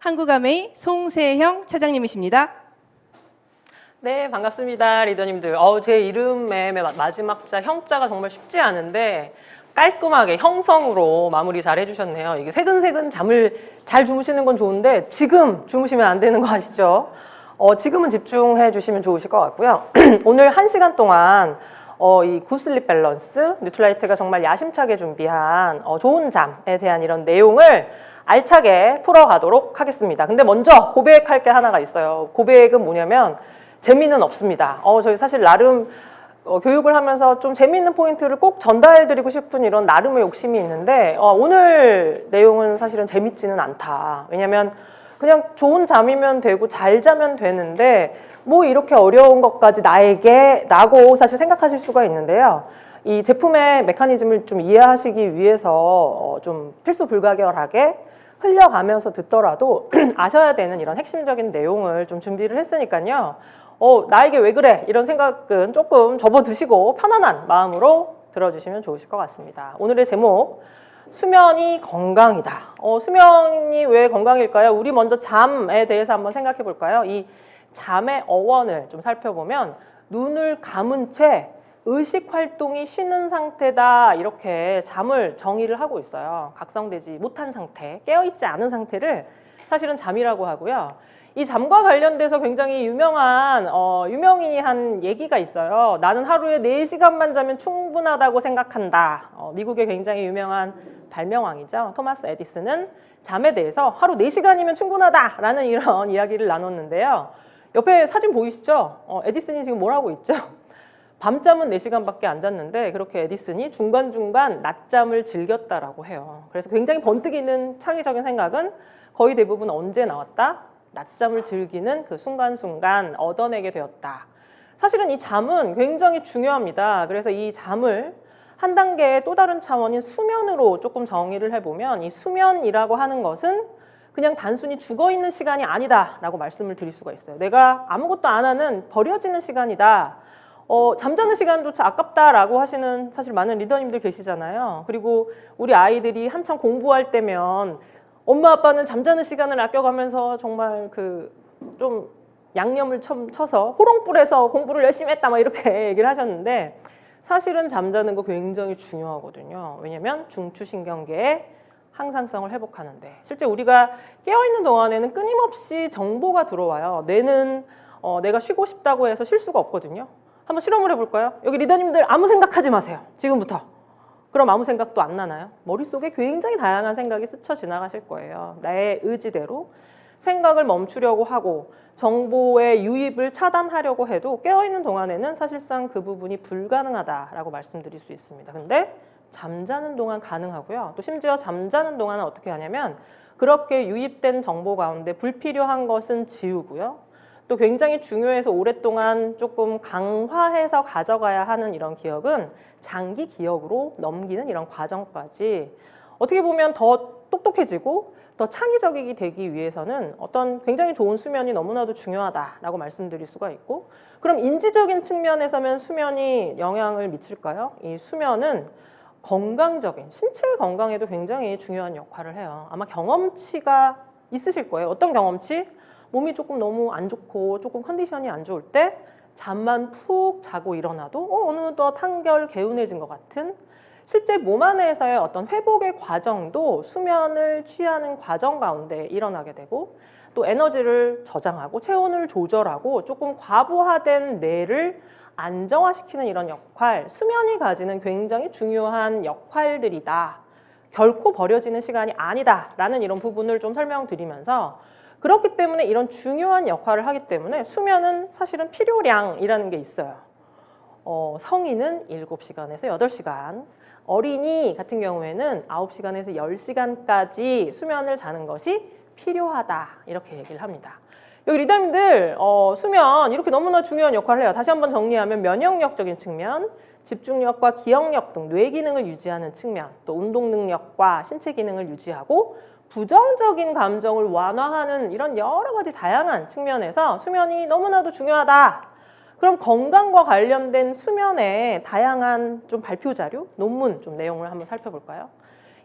한국아메이 송세형 차장님이십니다. 네, 반갑습니다. 리더님들. 제 이름의 마지막 자 형자가 정말 쉽지 않은데 깔끔하게 형성으로 마무리 잘 해주셨네요. 이게 새근새근 잠을 잘 주무시는 건 좋은데 지금 주무시면 안 되는 거 아시죠? 지금은 집중해 주시면 좋으실 것 같고요. 오늘 1시간 동안 이 굿슬립 밸런스, 뉴트라이트가 정말 야심차게 준비한 좋은 잠에 대한 이런 내용을 알차게 풀어가도록 하겠습니다. 근데 먼저 고백할 게 하나가 있어요. 고백은 뭐냐면 재미는 없습니다. 저희 사실 나름 교육을 하면서 좀 재미있는 포인트를 꼭 전달해드리고 싶은 이런 나름의 욕심이 있는데 오늘 내용은 사실은 재밌지는 않다. 왜냐면 그냥 좋은 잠이면 되고 잘 자면 되는데 뭐 이렇게 어려운 것까지 나에게 라고 사실 생각하실 수가 있는데요. 이 제품의 메커니즘을 좀 이해하시기 위해서 좀 필수 불가결하게 흘려가면서 듣더라도 아셔야 되는 이런 핵심적인 내용을 좀 준비를 했으니까요. 나에게 왜 그래? 이런 생각은 조금 접어두시고 편안한 마음으로 들어주시면 좋으실 것 같습니다. 오늘의 제목, 수면이 건강이다. 수면이 왜 건강일까요? 우리 먼저 잠에 대해서 한번 생각해 볼까요? 이 잠의 어원을 좀 살펴보면 눈을 감은 채 의식 활동이 쉬는 상태다, 이렇게 잠을 정의를 하고 있어요. 각성되지 못한 상태, 깨어있지 않은 상태를 사실은 잠이라고 하고요. 이 잠과 관련돼서 굉장히 유명한 유명인이 한 얘기가 있어요. 나는 하루에 4시간만 자면 충분하다고 생각한다. 미국의 굉장히 유명한 발명왕이죠. 토마스 에디슨은 잠에 대해서 하루 4시간이면 충분하다라는 이런 이야기를 나눴는데요. 옆에 사진 보이시죠? 에디슨이 지금 뭘 하고 있죠? 밤잠은 4시간밖에 안 잤는데 그렇게 에디슨이 중간중간 낮잠을 즐겼다라고 해요. 그래서 굉장히 번뜩 있는 창의적인 생각은 거의 대부분 언제 나왔다? 낮잠을 즐기는 그 순간순간 얻어내게 되었다. 사실은 이 잠은 굉장히 중요합니다. 그래서 이 잠을 한 단계의 또 다른 차원인 수면으로 조금 정의를 해보면 이 수면이라고 하는 것은 그냥 단순히 죽어있는 시간이 아니다라고 말씀을 드릴 수가 있어요. 내가 아무것도 안 하는 버려지는 시간이다. 잠자는 시간조차 아깝다라고 하시는 사실 많은 리더님들 계시잖아요. 그리고 우리 아이들이 한참 공부할 때면 엄마 아빠는 잠자는 시간을 아껴가면서 정말 좀 양념을 쳐서 호롱불에서 공부를 열심히 했다 막 이렇게 얘기를 하셨는데 사실은 잠자는 거 굉장히 중요하거든요. 왜냐면 중추신경계의 항상성을 회복하는데 실제 우리가 깨어있는 동안에는 끊임없이 정보가 들어와요. 뇌는 내가 쉬고 싶다고 해서 쉴 수가 없거든요. 한번 실험을 해볼까요? 여기 리더님들 아무 생각하지 마세요. 지금부터. 그럼 아무 생각도 안 나나요? 머릿속에 굉장히 다양한 생각이 스쳐 지나가실 거예요. 나의 의지대로 생각을 멈추려고 하고 정보의 유입을 차단하려고 해도 깨어있는 동안에는 사실상 그 부분이 불가능하다라고 말씀드릴 수 있습니다. 근데 잠자는 동안 가능하고요. 또 심지어 잠자는 동안은 어떻게 하냐면 그렇게 유입된 정보 가운데 불필요한 것은 지우고요. 또 굉장히 중요해서 오랫동안 조금 강화해서 가져가야 하는 이런 기억은 장기 기억으로 넘기는 이런 과정까지 어떻게 보면 더 똑똑해지고 더 창의적이게 되기 위해서는 어떤 굉장히 좋은 수면이 너무나도 중요하다라고 말씀드릴 수가 있고, 그럼 인지적인 측면에서는 수면이 영향을 미칠까요? 이 수면은 건강적인 신체 건강에도 굉장히 중요한 역할을 해요. 아마 경험치가 있으실 거예요. 어떤 경험치? 몸이 조금 너무 안 좋고 조금 컨디션이 안 좋을 때 잠만 푹 자고 일어나도 어느덧 한결 개운해진 것 같은, 실제 몸 안에서의 어떤 회복의 과정도 수면을 취하는 과정 가운데 일어나게 되고, 또 에너지를 저장하고 체온을 조절하고 조금 과부하된 뇌를 안정화시키는 이런 역할, 수면이 가지는 굉장히 중요한 역할들이다. 결코 버려지는 시간이 아니다 라는 이런 부분을 좀 설명드리면서, 그렇기 때문에 이런 중요한 역할을 하기 때문에 수면은 사실은 필요량이라는 게 있어요. 성인은 7시간에서 8시간, 어린이 같은 경우에는 9시간에서 10시간까지 수면을 자는 것이 필요하다, 이렇게 얘기를 합니다. 여기 리더님들 수면 이렇게 너무나 중요한 역할을 해요. 다시 한번 정리하면 면역력적인 측면, 집중력과 기억력 등 뇌 기능을 유지하는 측면, 또 운동 능력과 신체 기능을 유지하고 부정적인 감정을 완화하는 이런 여러 가지 다양한 측면에서 수면이 너무나도 중요하다. 그럼 건강과 관련된 수면의 다양한 좀 발표 자료, 논문 좀 내용을 한번 살펴볼까요?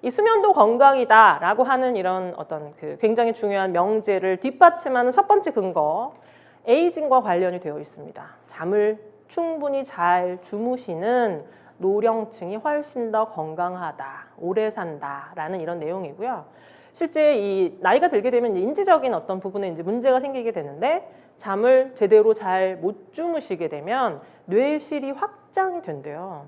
이 수면도 건강이다라고 하는 이런 어떤 그 굉장히 중요한 명제를 뒷받침하는 첫 번째 근거, 에이징과 관련이 되어 있습니다. 잠을 충분히 잘 주무시는 노령층이 훨씬 더 건강하다, 오래 산다라는 이런 내용이고요. 실제 이 나이가 들게 되면 인지적인 어떤 부분에 이제 문제가 생기게 되는데 잠을 제대로 잘 못 주무시게 되면 뇌실이 확장이 된대요.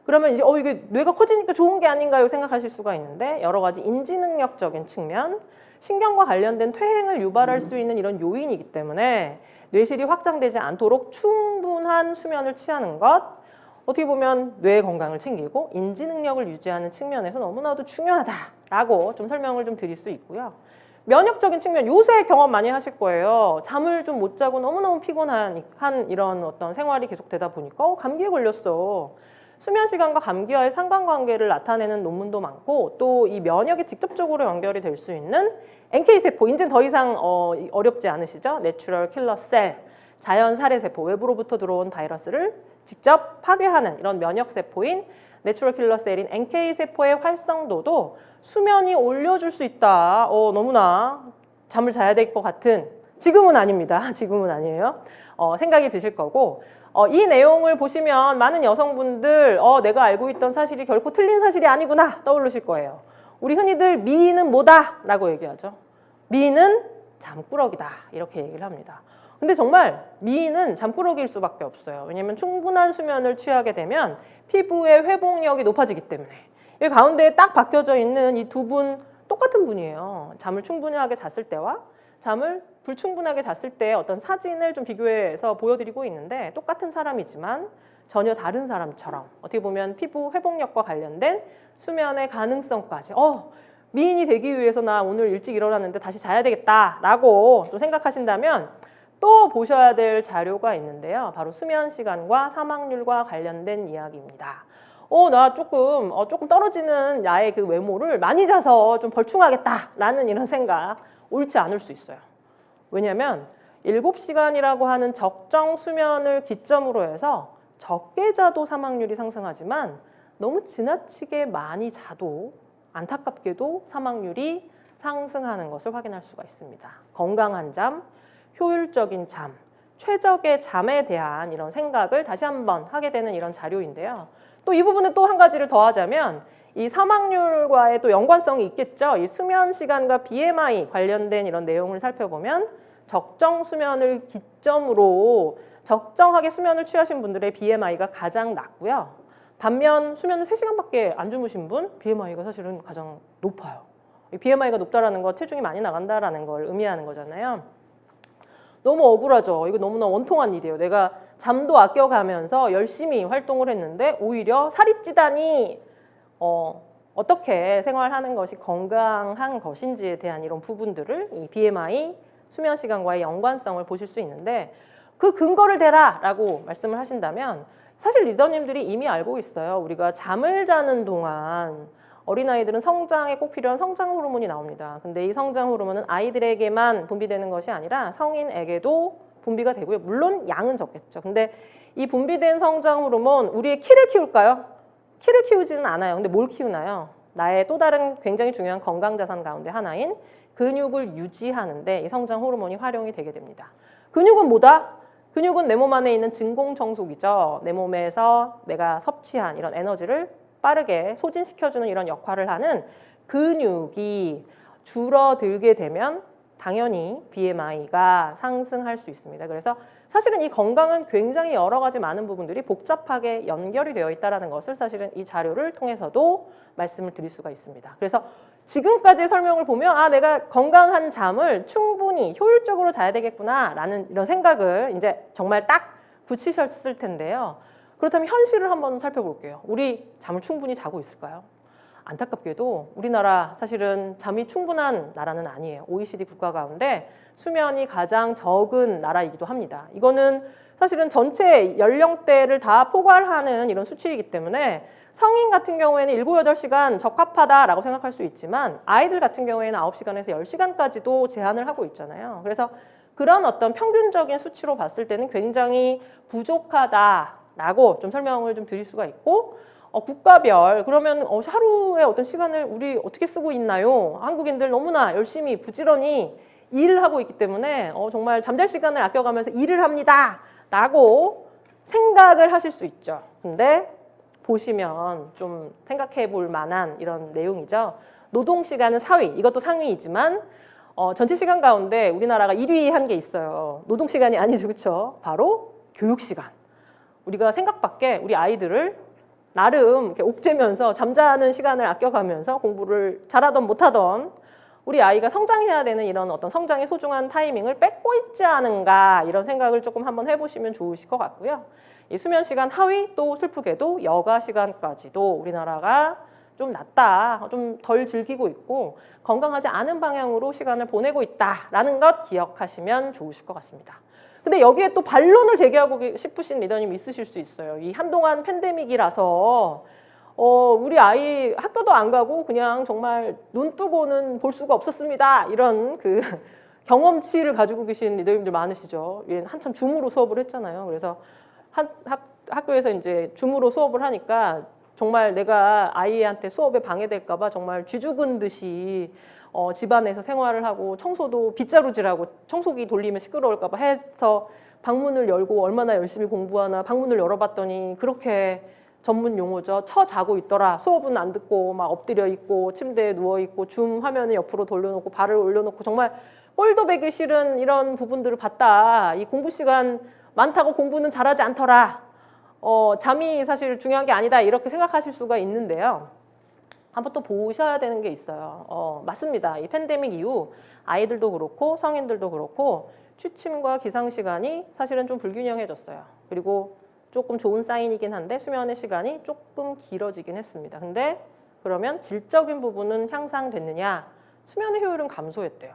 그러면 이제 이게 뇌가 커지니까 좋은 게 아닌가요? 생각하실 수가 있는데 여러 가지 인지 능력적인 측면, 신경과 관련된 퇴행을 유발할 수 있는 이런 요인이기 때문에 뇌실이 확장되지 않도록 충분한 수면을 취하는 것, 어떻게 보면 뇌 건강을 챙기고 인지 능력을 유지하는 측면에서 너무나도 중요하다라고 좀 설명을 좀 드릴 수 있고요. 면역적인 측면, 요새 경험 많이 하실 거예요. 잠을 좀 못 자고 너무너무 피곤한 이런 어떤 생활이 계속되다 보니까 감기에 걸렸어. 수면 시간과 감기와의 상관관계를 나타내는 논문도 많고 또 이 면역에 직접적으로 연결이 될 수 있는 NK세포, 이제는 더 이상 어렵지 않으시죠? 내추럴 킬러 셀, 자연 살해세포, 외부로부터 들어온 바이러스를 직접 파괴하는 이런 면역세포인 내추럴 킬러 셀인 NK세포의 활성도도 수면이 올려줄 수 있다. 너무나 잠을 자야 될 것 같은, 지금은 아닙니다. 지금은 아니에요. 생각이 드실 거고, 이 내용을 보시면 많은 여성분들 내가 알고 있던 사실이 결코 틀린 사실이 아니구나 떠오르실 거예요. 우리 흔히들 미인은 뭐다? 라고 얘기하죠. 미인은 잠꾸러기다. 이렇게 얘기를 합니다. 근데 정말 미인은 잠꾸러기일 수밖에 없어요. 왜냐하면 충분한 수면을 취하게 되면 피부의 회복력이 높아지기 때문에. 여기 가운데에 딱 박혀져 있는 이 두 분 똑같은 분이에요. 잠을 충분하게 잤을 때와 잠을 불충분하게 잤을 때 어떤 사진을 좀 비교해서 보여드리고 있는데 똑같은 사람이지만 전혀 다른 사람처럼 어떻게 보면 피부 회복력과 관련된 수면의 가능성까지 미인이 되기 위해서 나 오늘 일찍 일어났는데 다시 자야 되겠다라고 좀 생각하신다면 또 보셔야 될 자료가 있는데요. 바로 수면 시간과 사망률과 관련된 이야기입니다. 나 조금 떨어지는 나의 그 외모를 많이 자서 좀 벌충하겠다라는 이런 생각 옳지 않을 수 있어요. 왜냐하면 7시간이라고 하는 적정 수면을 기점으로 해서 적게 자도 사망률이 상승하지만 너무 지나치게 많이 자도 안타깝게도 사망률이 상승하는 것을 확인할 수가 있습니다. 건강한 잠, 효율적인 잠, 최적의 잠에 대한 이런 생각을 다시 한번 하게 되는 이런 자료인데요. 또 이 부분은 또 한 가지를 더 하자면 이 사망률과의 또 연관성이 있겠죠. 이 수면 시간과 BMI 관련된 이런 내용을 살펴보면 적정 수면을 기점으로 적정하게 수면을 취하신 분들의 BMI가 가장 낮고요. 반면 수면을 3시간밖에 안 주무신 분 BMI가 사실은 가장 높아요. BMI가 높다라는 거 체중이 많이 나간다라는 걸 의미하는 거잖아요. 너무 억울하죠. 이거 너무나 원통한 일이에요. 내가 잠도 아껴가면서 열심히 활동을 했는데 오히려 살이 찌다니 어떻게 생활하는 것이 건강한 것인지에 대한 이런 부분들을 이 BMI, 수면 시간과의 연관성을 보실 수 있는데 그 근거를 대라라고 말씀을 하신다면 사실 리더님들이 이미 알고 있어요. 우리가 잠을 자는 동안 어린아이들은 성장에 꼭 필요한 성장 호르몬이 나옵니다. 근데 이 성장 호르몬은 아이들에게만 분비되는 것이 아니라 성인에게도 분비가 되고요. 물론 양은 적겠죠. 근데 이 분비된 성장 호르몬 우리의 키를 키울까요? 키를 키우지는 않아요. 근데 뭘 키우나요? 나의 또 다른 굉장히 중요한 건강 자산 가운데 하나인 근육을 유지하는데 이 성장 호르몬이 활용이 되게 됩니다. 근육은 뭐다? 근육은 내 몸 안에 있는 진공청소기죠. 내 몸에서 내가 섭취한 이런 에너지를 빠르게 소진시켜주는 이런 역할을 하는 근육이 줄어들게 되면 당연히 BMI가 상승할 수 있습니다. 그래서 사실은 이 건강은 굉장히 여러 가지 많은 부분들이 복잡하게 연결이 되어 있다는 것을 사실은 이 자료를 통해서도 말씀을 드릴 수가 있습니다. 그래서 지금까지의 설명을 보면 내가 건강한 잠을 충분히 효율적으로 자야 되겠구나라는 이런 생각을 이제 정말 딱 굳히셨을 텐데요. 그렇다면 현실을 한번 살펴볼게요. 우리 잠을 충분히 자고 있을까요? 안타깝게도 우리나라 사실은 잠이 충분한 나라는 아니에요. OECD 국가 가운데 수면이 가장 적은 나라이기도 합니다. 이거는 사실은 전체 연령대를 다 포괄하는 이런 수치이기 때문에 성인 같은 경우에는 7, 8시간 적합하다라고 생각할 수 있지만 아이들 같은 경우에는 9시간에서 10시간까지도 제한을 하고 있잖아요. 그래서 그런 어떤 평균적인 수치로 봤을 때는 굉장히 부족하다라고 좀 설명을 좀 드릴 수가 있고 국가별 그러면 하루에 어떤 시간을 우리 어떻게 쓰고 있나요? 한국인들 너무나 열심히 부지런히 일을 하고 있기 때문에 정말 잠잘 시간을 아껴가면서 일을 합니다 라고 생각을 하실 수 있죠. 근데 보시면 좀 생각해 볼 만한 이런 내용이죠. 노동시간은 4위, 이것도 상위이지만 전체 시간 가운데 우리나라가 1위 한 게 있어요. 노동시간이 아니죠, 그렇죠? 바로 교육시간. 우리가 생각밖에 우리 아이들을 나름 이렇게 옥죄면서 잠자는 시간을 아껴가면서 공부를 잘하던 못하던 우리 아이가 성장해야 되는 이런 어떤 성장의 소중한 타이밍을 뺏고 있지 않은가 이런 생각을 조금 한번 해보시면 좋으실 것 같고요. 이 수면 시간 하위 또 슬프게도 여가 시간까지도 우리나라가 좀 낮다, 좀 덜 즐기고 있고 건강하지 않은 방향으로 시간을 보내고 있다라는 것 기억하시면 좋으실 것 같습니다. 근데 여기에 또 반론을 제기하고 싶으신 리더님 있으실 수 있어요. 이 한동안 팬데믹이라서 우리 아이 학교도 안 가고 그냥 정말 눈 뜨고는 볼 수가 없었습니다. 이런 그 경험치를 가지고 계신 리더님들 많으시죠. 한참 줌으로 수업을 했잖아요. 그래서 학교에서 이제 줌으로 수업을 하니까 정말 내가 아이한테 수업에 방해될까 봐 정말 쥐죽은 듯이 집안에서 생활을 하고 청소도 빗자루질하고 청소기 돌리면 시끄러울까 봐 해서 방문을 열고 얼마나 열심히 공부하나 방문을 열어봤더니 그렇게 전문 용어죠. 자고 있더라. 수업은 안 듣고 막 엎드려 있고 침대에 누워 있고 줌 화면을 옆으로 돌려놓고 발을 올려놓고 정말 꼴도 배기 싫은 이런 부분들을 봤다. 이 공부 시간 많다고 공부는 잘하지 않더라. 잠이 사실 중요한 게 아니다. 이렇게 생각하실 수가 있는데요. 한번 또 보셔야 되는 게 있어요. 맞습니다. 이 팬데믹 이후 아이들도 그렇고 성인들도 그렇고 취침과 기상 시간이 사실은 좀 불균형해졌어요. 그리고 조금 좋은 사인이긴 한데 수면의 시간이 조금 길어지긴 했습니다. 근데 그러면 질적인 부분은 향상됐느냐? 수면의 효율은 감소했대요.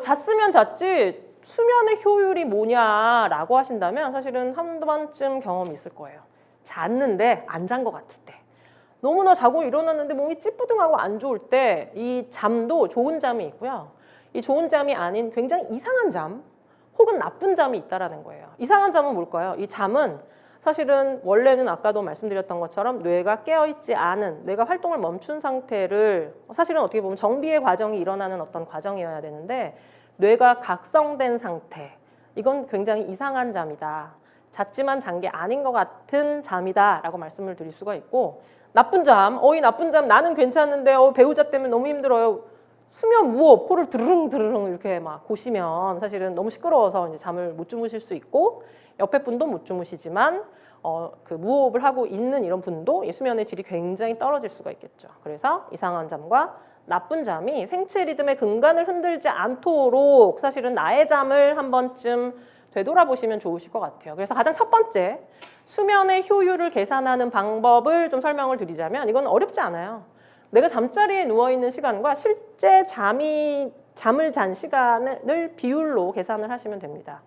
잤으면 잤지 수면의 효율이 뭐냐라고 하신다면 사실은 한 번쯤 경험이 있을 거예요. 잤는데 안 잔 것 같을 때. 너무나 자고 일어났는데 몸이 찌뿌둥하고 안 좋을 때 이 잠도 좋은 잠이 있고요. 이 좋은 잠이 아닌 굉장히 이상한 잠 혹은 나쁜 잠이 있다라는 거예요. 이상한 잠은 뭘까요? 이 잠은 사실은 원래는 아까도 말씀드렸던 것처럼 뇌가 깨어있지 않은, 뇌가 활동을 멈춘 상태를 사실은 어떻게 보면 정비의 과정이 일어나는 어떤 과정이어야 되는데 뇌가 각성된 상태, 이건 굉장히 이상한 잠이다. 잤지만 잔 게 아닌 것 같은 잠이다 라고 말씀을 드릴 수가 있고, 나쁜 잠, 이 나쁜 잠 나는 괜찮은데 배우자 때문에 너무 힘들어요. 수면 무호흡, 코를 드르릉 이렇게 막 고시면 사실은 너무 시끄러워서 이제 잠을 못 주무실 수 있고, 옆에 분도 못 주무시지만 그 무호흡을 하고 있는 이런 분도 이 수면의 질이 굉장히 떨어질 수가 있겠죠. 그래서 이상한 잠과 나쁜 잠이 생체 리듬의 근간을 흔들지 않도록 사실은 나의 잠을 한 번쯤 되돌아보시면 좋으실 것 같아요. 그래서 가장 첫 번째, 수면의 효율을 계산하는 방법을 좀 설명을 드리자면 이건 어렵지 않아요. 내가 잠자리에 누워있는 시간과 실제 잠을 잔 시간을 비율로 계산을 하시면 됩니다.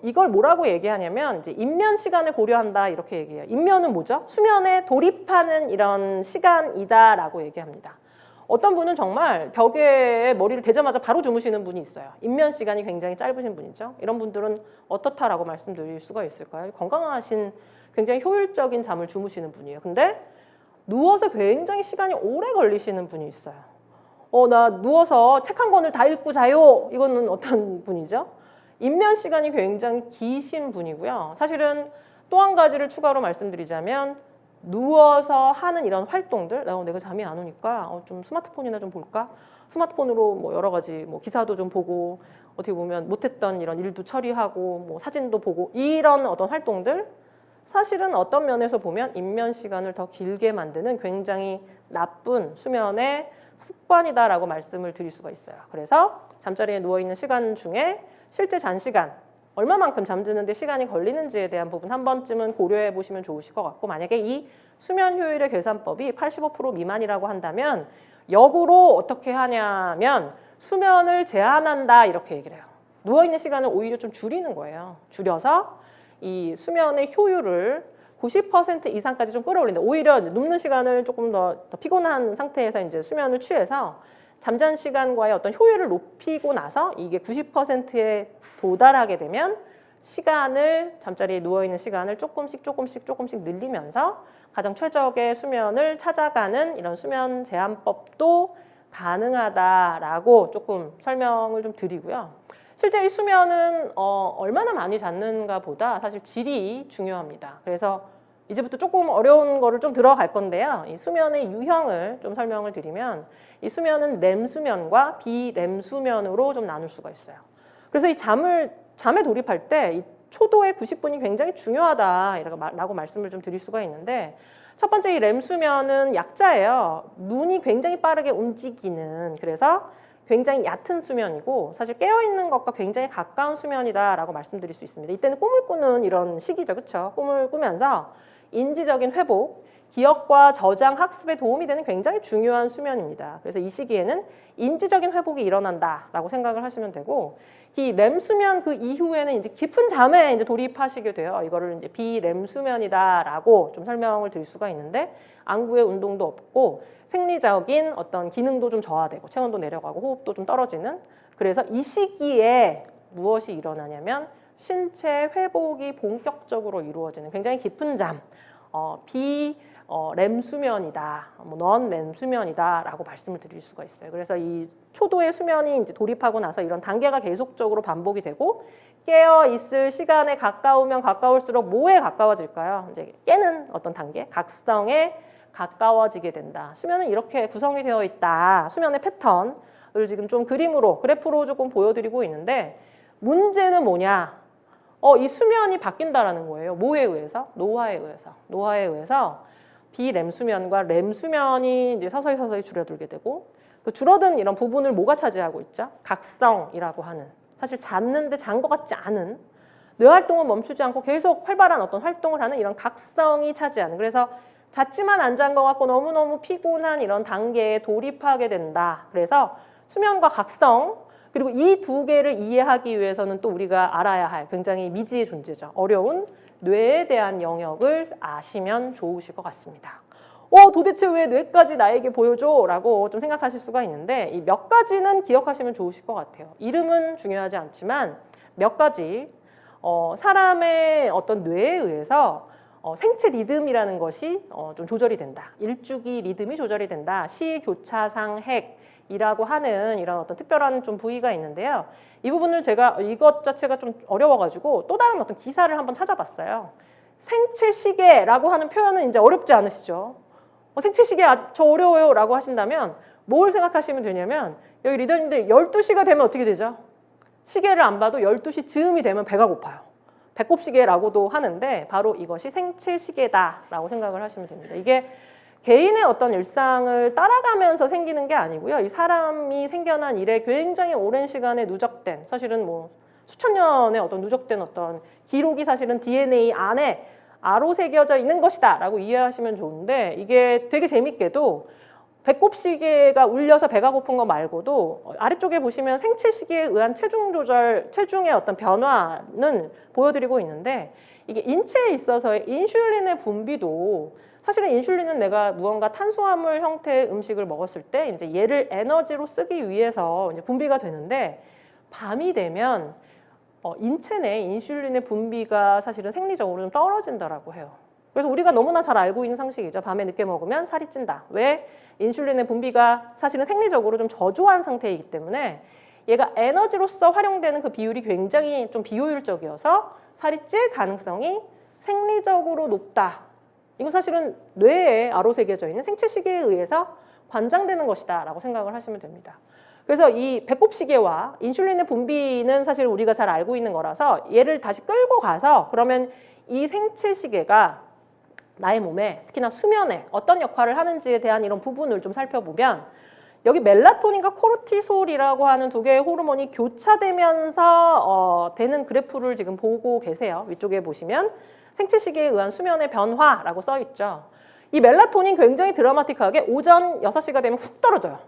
이걸 뭐라고 얘기하냐면 이제 입면 시간을 고려한다 이렇게 얘기해요. 입면은 뭐죠? 수면에 돌입하는 이런 시간이다라고 얘기합니다. 어떤 분은 정말 벽에 머리를 대자마자 바로 주무시는 분이 있어요. 입면 시간이 굉장히 짧으신 분이죠. 이런 분들은 어떻다라고 말씀드릴 수가 있을까요? 건강하신 굉장히 효율적인 잠을 주무시는 분이에요. 근데 누워서 굉장히 시간이 오래 걸리시는 분이 있어요. 나 누워서 책 한 권을 다 읽고 자요. 이거는 어떤 분이죠? 입면 시간이 굉장히 기신 분이고요. 사실은 또 한 가지를 추가로 말씀드리자면 누워서 하는 이런 활동들, 내가 잠이 안 오니까 좀 스마트폰이나 좀 볼까? 스마트폰으로 뭐 여러 가지 뭐 기사도 좀 보고 어떻게 보면 못했던 이런 일도 처리하고 뭐 사진도 보고 이런 어떤 활동들 사실은 어떤 면에서 보면 입면 시간을 더 길게 만드는 굉장히 나쁜 수면의 습관이다라고 말씀을 드릴 수가 있어요. 그래서 잠자리에 누워있는 시간 중에 실제 잔 시간, 얼마만큼 잠드는데 시간이 걸리는지에 대한 부분 한 번쯤은 고려해 보시면 좋으실 것 같고, 만약에 이 수면 효율의 계산법이 85% 미만이라고 한다면 역으로 어떻게 하냐면 수면을 제한한다 이렇게 얘기를 해요. 누워있는 시간을 오히려 좀 줄이는 거예요. 줄여서 이 수면의 효율을 90% 이상까지 좀 끌어올린다. 오히려 눕는 시간을 조금 더 피곤한 상태에서 이제 수면을 취해서 잠잔 시간과의 어떤 효율을 높이고 나서 이게 90%에 도달하게 되면 시간을 잠자리에 누워있는 시간을 조금씩 늘리면서 가장 최적의 수면을 찾아가는 이런 수면 제한법도 가능하다라고 조금 설명을 좀 드리고요. 실제 이 수면은 얼마나 많이 잤는가 보다 사실 질이 중요합니다. 그래서 이제부터 조금 어려운 거를 좀 들어갈 건데요. 이 수면의 유형을 좀 설명을 드리면 이 수면은 렘 수면과 비렘 수면으로 좀 나눌 수가 있어요. 그래서 이 잠에 돌입할 때 이 초도의 90분이 굉장히 중요하다라고 말씀을 좀 드릴 수가 있는데 첫 번째 이 렘 수면은 약자예요. 눈이 굉장히 빠르게 움직이는 그래서 굉장히 얕은 수면이고 사실 깨어있는 것과 굉장히 가까운 수면이다라고 말씀드릴 수 있습니다. 이때는 꿈을 꾸는 이런 시기죠. 그렇죠? 꿈을 꾸면서 인지적인 회복, 기억과 저장, 학습에 도움이 되는 굉장히 중요한 수면입니다. 그래서 이 시기에는 인지적인 회복이 일어난다라고 생각을 하시면 되고 이 렘 수면 그 이후에는 이제 깊은 잠에 이제 돌입하시게 돼요. 이거를 이제 비렘 수면이다라고 좀 설명을 드릴 수가 있는데 안구의 운동도 없고 생리적인 어떤 기능도 좀 저하되고 체온도 내려가고 호흡도 좀 떨어지는 그래서 이 시기에 무엇이 일어나냐면 신체 회복이 본격적으로 이루어지는 굉장히 깊은 잠, 렘 수면이다, 넌 렘 수면이다라고 말씀을 드릴 수가 있어요. 그래서 이 초도의 수면이 이제 돌입하고 나서 이런 단계가 계속적으로 반복이 되고 깨어 있을 시간에 가까우면 가까울수록 뭐에 가까워질까요? 이제 깨는 어떤 단계, 각성에 가까워지게 된다. 수면은 이렇게 구성이 되어 있다. 수면의 패턴을 지금 좀 그래프로 조금 보여드리고 있는데 문제는 뭐냐? 이 수면이 바뀐다라는 거예요. 뭐에 의해서? 노화에 의해서 비렘 수면과 렘 수면이 이제 서서히 줄어들게 되고 그 줄어든 이런 부분을 뭐가 차지하고 있죠? 각성이라고 하는 사실 잤는데 잔 것 같지 않은 뇌 활동은 멈추지 않고 계속 활발한 어떤 활동을 하는 이런 각성이 차지하는 그래서 잤지만 안 잔 것 같고 너무너무 피곤한 이런 단계에 돌입하게 된다. 그래서 수면과 각성 그리고 이 두 개를 이해하기 위해서는 또 우리가 알아야 할 굉장히 미지의 존재죠. 어려운 뇌에 대한 영역을 아시면 좋으실 것 같습니다. 도대체 왜 뇌까지 나에게 보여줘? 라고 좀 생각하실 수가 있는데 이 몇 가지는 기억하시면 좋으실 것 같아요. 이름은 중요하지 않지만 몇 가지 사람의 어떤 뇌에 의해서 생체 리듬이라는 것이 좀 조절이 된다. 일주기 리듬이 조절이 된다. 시교차상 핵이라고 하는 이런 어떤 특별한 좀 부위가 있는데요. 이 부분을 제가 이것 자체가 좀 어려워가지고 또 다른 어떤 기사를 한번 찾아봤어요. 생체 시계라고 하는 표현은 이제 어렵지 않으시죠? 생체 시계 저 어려워요 라고 하신다면 뭘 생각하시면 되냐면 여기 리더님들 12시가 되면 어떻게 되죠? 시계를 안 봐도 12시 즈음이 되면 배가 고파요. 배꼽시계라고도 하는데 바로 이것이 생체 시계다라고 생각을 하시면 됩니다. 이게 개인의 어떤 일상을 따라가면서 생기는 게 아니고요. 이 사람이 생겨난 이래 굉장히 오랜 시간에 누적된 사실은 뭐 수천 년의 어떤 누적된 어떤 기록이 사실은 DNA 안에 아로 새겨져 있는 것이다 라고 이해하시면 좋은데 이게 되게 재밌게도 배꼽시계가 울려서 배가 고픈 거 말고도 아래쪽에 보시면 생체시계에 의한 체중 조절, 체중의 어떤 변화는 보여드리고 있는데 이게 인체에 있어서의 인슐린의 분비도 사실은 인슐린은 내가 무언가 탄수화물 형태의 음식을 먹었을 때 이제 얘를 에너지로 쓰기 위해서 이제 분비가 되는데 밤이 되면 인체 내 인슐린의 분비가 사실은 생리적으로 좀 떨어진다라고 해요. 그래서 우리가 너무나 잘 알고 있는 상식이죠. 밤에 늦게 먹으면 살이 찐다. 왜? 인슐린의 분비가 사실은 생리적으로 좀 저조한 상태이기 때문에 얘가 에너지로서 활용되는 그 비율이 굉장히 좀 비효율적이어서 살이 찔 가능성이 생리적으로 높다. 이건 사실은 뇌에 아로 새겨져 있는 생체시계에 의해서 관장되는 것이다 라고 생각을 하시면 됩니다. 그래서 이 배꼽시계와 인슐린의 분비는 사실 우리가 잘 알고 있는 거라서 얘를 다시 끌고 가서 그러면 이 생체시계가 나의 몸에 특히나 수면에 어떤 역할을 하는지에 대한 이런 부분을 좀 살펴보면 여기 멜라토닌과 코르티솔이라고 하는 두 개의 호르몬이 교차되면서 되는 그래프를 지금 보고 계세요. 위쪽에 보시면 생체시계에 의한 수면의 변화라고 써 있죠. 이 멜라토닌 굉장히 드라마틱하게 오전 6시가 되면 훅 떨어져요.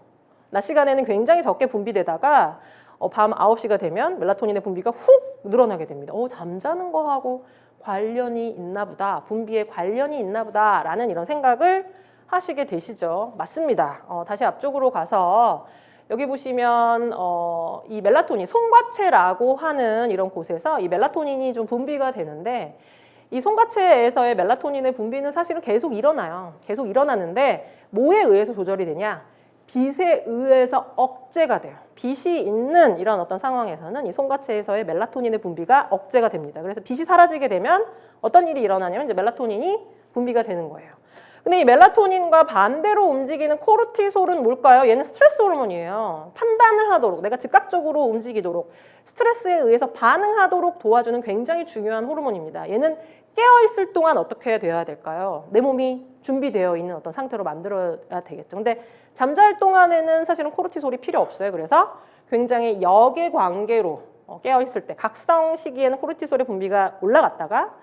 낮 시간에는 굉장히 적게 분비되다가 밤 9시가 되면 멜라토닌의 분비가 훅 늘어나게 됩니다. 잠자는 거하고 관련이 있나 보다, 분비에 관련이 있나 보다 라는 이런 생각을 하시게 되시죠. 맞습니다. 다시 앞쪽으로 가서 여기 보시면 이 멜라토닌, 송과체라고 하는 이런 곳에서 이 멜라토닌이 좀 분비가 되는데 이 송가체에서의 멜라토닌의 분비는 사실은 계속 일어나요. 계속 일어나는데 뭐에 의해서 조절이 되냐? 빛에 의해서 억제가 돼요. 빛이 있는 이런 어떤 상황에서는 이 송가체에서의 멜라토닌의 분비가 억제가 됩니다. 그래서 빛이 사라지게 되면 어떤 일이 일어나냐면 이제 멜라토닌이 분비가 되는 거예요. 근데 이 멜라토닌과 반대로 움직이는 코르티솔은 뭘까요? 얘는 스트레스 호르몬이에요. 판단을 하도록, 내가 즉각적으로 움직이도록, 스트레스에 의해서 반응하도록 도와주는 굉장히 중요한 호르몬입니다. 얘는 깨어있을 동안 어떻게 돼야 될까요? 내 몸이 준비되어 있는 어떤 상태로 만들어야 되겠죠. 근데 잠잘 동안에는 사실은 코르티솔이 필요 없어요. 그래서 굉장히 역의 관계로 깨어있을 때, 각성 시기에는 코르티솔의 분비가 올라갔다가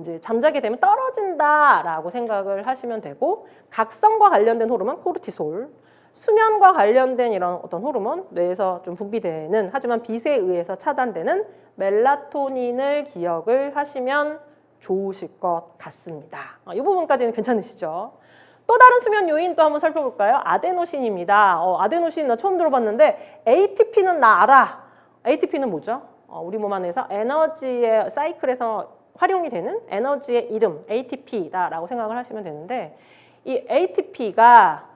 이제 잠자게 되면 떨어진다라고 생각을 하시면 되고, 각성과 관련된 호르몬 코르티솔, 수면과 관련된 이런 어떤 호르몬, 뇌에서 좀 분비되는 하지만 빛에 의해서 차단되는 멜라토닌을 기억을 하시면 좋으실 것 같습니다. 이 부분까지는 괜찮으시죠? 또 다른 수면 요인 또 한번 살펴볼까요? 아데노신입니다. 아데노신 나 처음 들어봤는데 ATP는 나 알아. ATP는 뭐죠? 우리 몸 안에서 에너지의 사이클에서 활용이 되는 에너지의 이름 ATP다라고 생각을 하시면 되는데, 이 ATP가